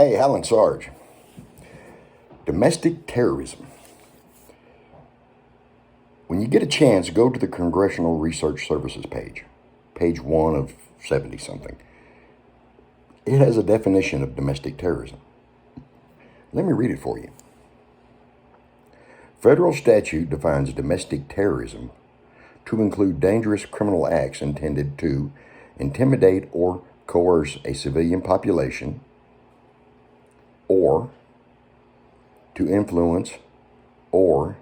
Hey, Alan Sarge. Domestic terrorism. When you get a chance, go to the Congressional Research Services page 1 of 70 something. It has a definition of domestic terrorism. Let me read it for you. Federal statute defines domestic terrorism to include dangerous criminal acts intended to intimidate or coerce a civilian population, or to influence or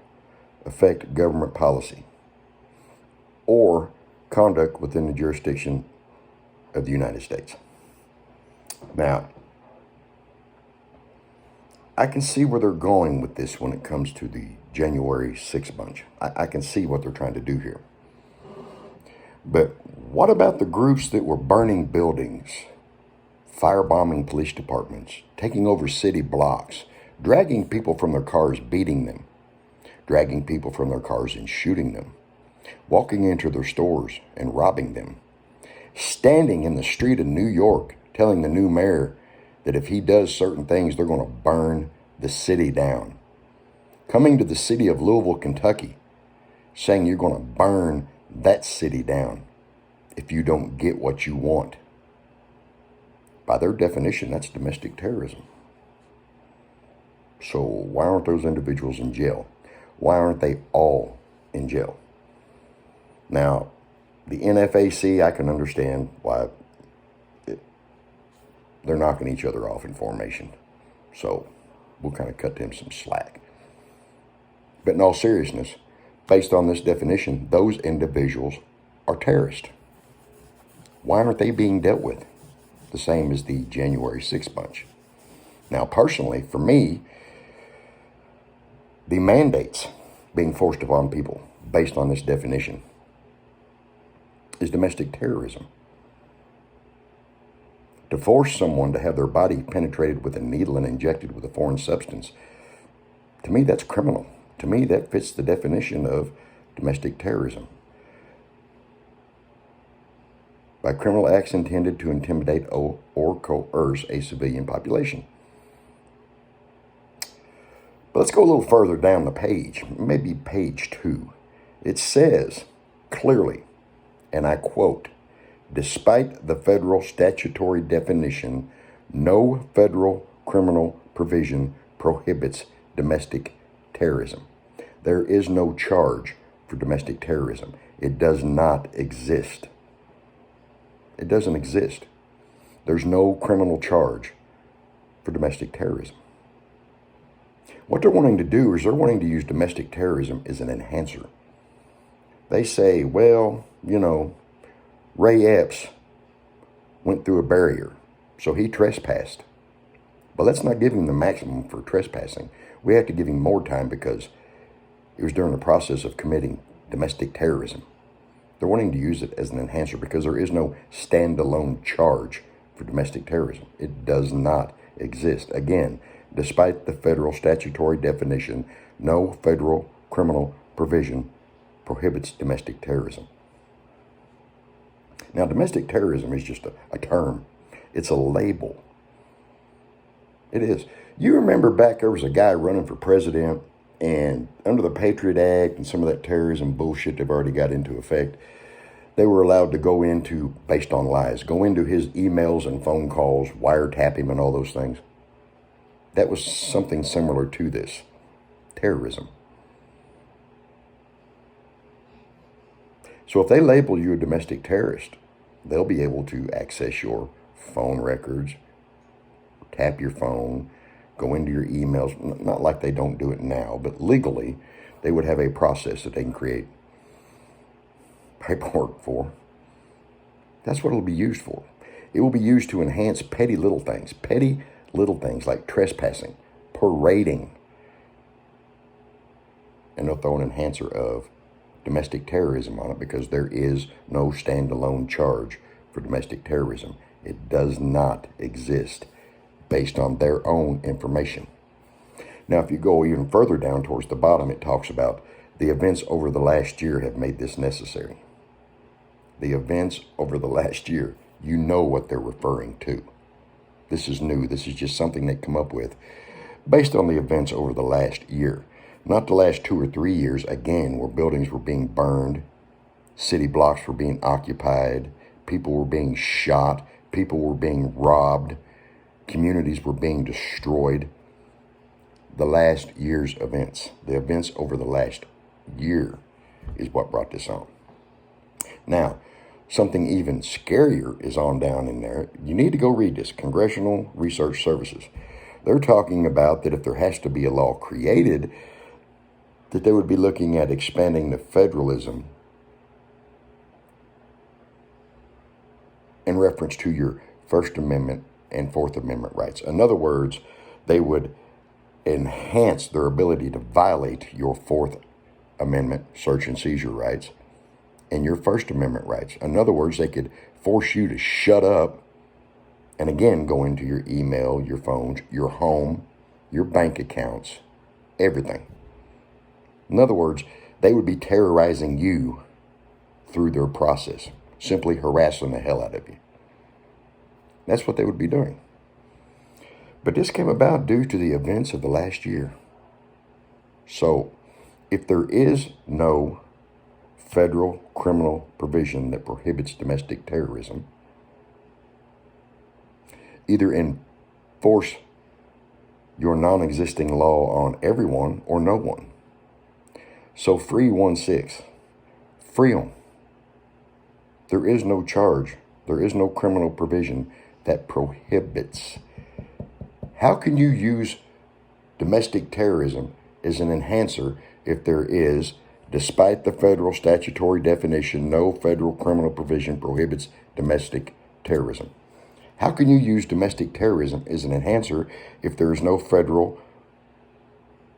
affect government policy, or conduct within the jurisdiction of the United States. Now, I can see where they're going with this when it comes to the January 6th bunch. I can see what they're trying to do here. But what about the groups that were burning buildings, firebombing police departments, taking over city blocks, dragging people from their cars, beating them, dragging people from their cars and shooting them, walking into their stores and robbing them, standing in the street of New York telling the new mayor that if he does certain things, they're going to burn the city down, coming to the city of Louisville, Kentucky, saying you're going to burn that city down if you don't get what you want. By their definition, that's domestic terrorism. So why aren't those individuals in jail? Why aren't they all in jail? Now, the NFAC, I can understand why they're knocking each other off in formation. So we'll kind of cut them some slack. But in all seriousness, based on this definition, those individuals are terrorists. Why aren't they being dealt with the same as the January 6th bunch? Now, personally, for me, the mandates being forced upon people based on this definition is domestic terrorism. To force someone to have their body penetrated with a needle and injected with a foreign substance, to me, that's criminal. To me, that fits the definition of domestic terrorism. By criminal acts intended to intimidate or coerce a civilian population. But let's go a little further down the page, maybe page 2. It says clearly, and I quote, "Despite the federal statutory definition, no federal criminal provision prohibits domestic terrorism." There is no charge for domestic terrorism. It does not exist. It doesn't exist. There's no criminal charge for domestic terrorism. What they're wanting to do is they're wanting to use domestic terrorism as an enhancer. They say, well, Ray Epps went through a barrier, so he trespassed. But let's not give him the maximum for trespassing. We have to give him more time because it was during the process of committing domestic terrorism. They're wanting to use it as an enhancer because there is no standalone charge for domestic terrorism. It does not exist. Again, despite the federal statutory definition, no federal criminal provision prohibits domestic terrorism. Now, domestic terrorism is just a term. It's a label. It is. You remember back there was a guy running for president, and under the Patriot Act and some of that terrorism bullshit they've already got into effect, they were allowed to go into, based on lies, go into his emails and phone calls, wiretap him and all those things. That was something similar to this. Terrorism. So if they label you a domestic terrorist, they'll be able to access your phone records, tap your phone, go into your emails. Not like they don't do it now, but legally, they would have a process that they can create paperwork for. That's what it'll be used for. It will be used to enhance petty little things like trespassing, parading, and they'll throw an enhancer of domestic terrorism on it because there is no standalone charge for domestic terrorism. It does not exist based on their own information. Now, if you go even further down towards the bottom, it talks about the events over the last year have made this necessary. The events over the last year, you know what they're referring to. This is new. This is just something they come up with based on the events over the last year. Not the last 2 or 3 years, again, where buildings were being burned, city blocks were being occupied, people were being shot, people were being robbed, communities were being destroyed. The last year's events, the events over the last year, is what brought this on. Now, something even scarier is on down in there. You need to go read this. Congressional Research Services. They're talking about that if there has to be a law created, that they would be looking at expanding the federalism in reference to your First Amendment and Fourth Amendment rights. In other words, they would enhance their ability to violate your Fourth Amendment search and seizure rights and your First Amendment rights. In other words, they could force you to shut up and again go into your email, your phones, your home, your bank accounts, everything. In other words, they would be terrorizing you through their process, simply harassing the hell out of you. That's what they would be doing. But this came about due to the events of the last year. So, if there is no federal criminal provision that prohibits domestic terrorism, either enforce your non-existing law on everyone or no one. So free 1-6. Free them. There is no charge. There is no criminal provision that prohibits. How can you use domestic terrorism as an enhancer if there is, despite the federal statutory definition, no federal criminal provision prohibits domestic terrorism? How can you use domestic terrorism as an enhancer if there is no federal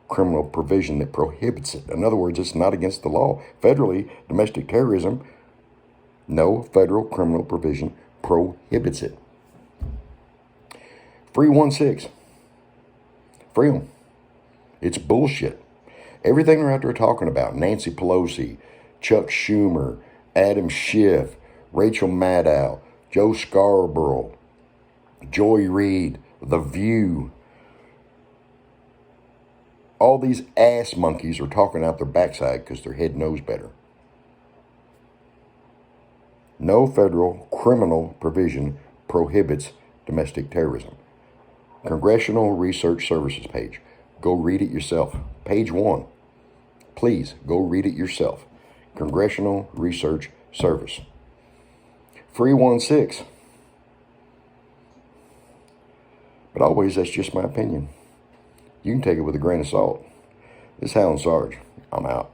criminal provision that prohibits it? In other words, it's not against the law. Federally, domestic terrorism, no federal criminal provision prohibits it. Free 1-6. Free them. It's bullshit. Everything they're out there talking about, Nancy Pelosi, Chuck Schumer, Adam Schiff, Rachel Maddow, Joe Scarborough, Joy Reid, The View, all these ass monkeys are talking out their backside because their head knows better. No federal criminal provision prohibits domestic terrorism. Congressional Research Services page. Go read it yourself. Page 1. Please go read it yourself. Congressional Research Service. Free 1-6. But always, that's just my opinion. You can take it with a grain of salt. This is Hound Sarge. I'm out.